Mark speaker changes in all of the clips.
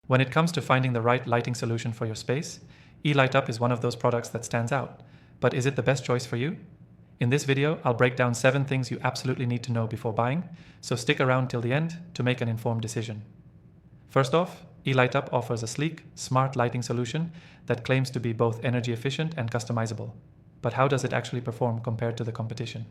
Speaker 1: When it comes to finding the right lighting solution for your space, eLightUp is one of those products that stands out. But is it the best choice for you? In this video, I'll break down 7 things you absolutely need to know before buying, so stick around till the end to make an informed decision. First off, eLightUp offers a sleek, smart lighting solution that claims to be both energy efficient and customizable. But how does it actually perform compared to the competition?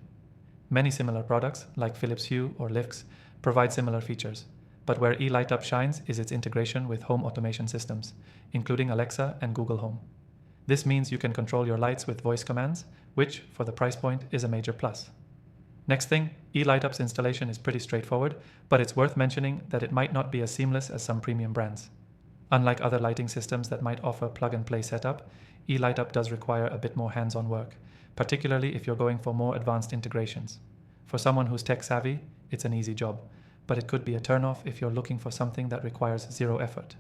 Speaker 1: Many similar products, like Philips Hue or Lifx, provide similar features. But where eLightUp shines is its integration with home automation systems, including Alexa and Google Home. This means you can control your lights with voice commands, which, for the price point, is a major plus. Next thing, eLightUp's installation is pretty straightforward, but it's worth mentioning that it might not be as seamless as some premium brands. Unlike other lighting systems that might offer plug-and-play setup, eLightUp does require a bit more hands-on work, particularly if you're going for more advanced integrations. For someone who's tech-savvy, it's an easy job, but it could be a turn-off if you're looking for something that requires zero effort.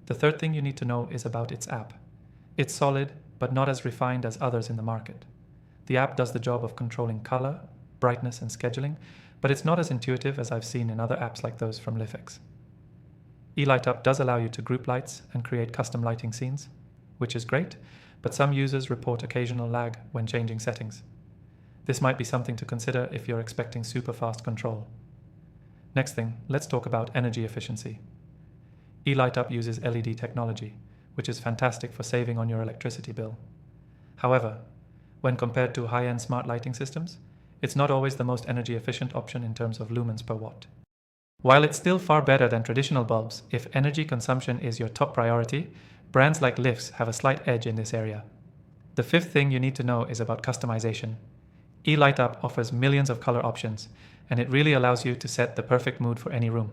Speaker 1: The third thing you need to know is about its app. It's solid, but not as refined as others in the market. The app does the job of controlling color, brightness, and scheduling, but it's not as intuitive as I've seen in other apps like those from Lifx. eLightUp does allow you to group lights and create custom lighting scenes, which is great, but some users report occasional lag when changing settings. This might be something to consider if you're expecting super fast control. Next thing, let's talk about energy efficiency. eLightUp uses LED technology, which is fantastic for saving on your electricity bill. However, when compared to high-end smart lighting systems, it's not always the most energy efficient option in terms of lumens per watt. While it's still far better than traditional bulbs, if energy consumption is your top priority, brands like Lifx have a slight edge in this area. The fifth thing you need to know is about customization. eLightUp offers millions of color options, and it really allows you to set the perfect mood for any room.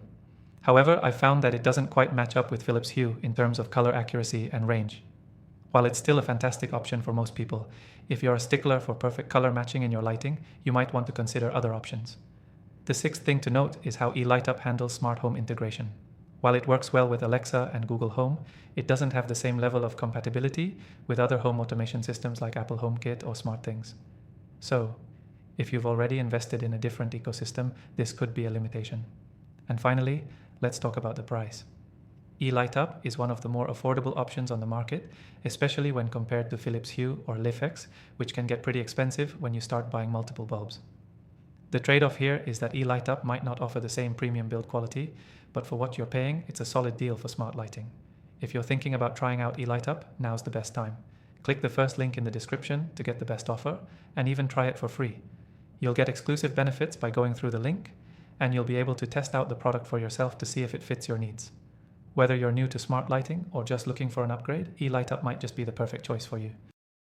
Speaker 1: However, I found that it doesn't quite match up with Philips Hue in terms of color accuracy and range. While it's still a fantastic option for most people, if you're a stickler for perfect color matching in your lighting, you might want to consider other options. The sixth thing to note is how eLightUp handles smart home integration. While it works well with Alexa and Google Home, it doesn't have the same level of compatibility with other home automation systems like Apple HomeKit or SmartThings. So, if you've already invested in a different ecosystem, this could be a limitation. And finally, let's talk about the price. eLightUp is one of the more affordable options on the market, especially when compared to Philips Hue or Lifx, which can get pretty expensive when you start buying multiple bulbs. The trade-off here is that eLightUp might not offer the same premium build quality, but for what you're paying, it's a solid deal for smart lighting. If you're thinking about trying out eLightUp, now's the best time. Click the first link in the description to get the best offer, and even try it for free. You'll get exclusive benefits by going through the link, and you'll be able to test out the product for yourself to see if it fits your needs. Whether you're new to smart lighting or just looking for an upgrade, eLightUp might just be the perfect choice for you.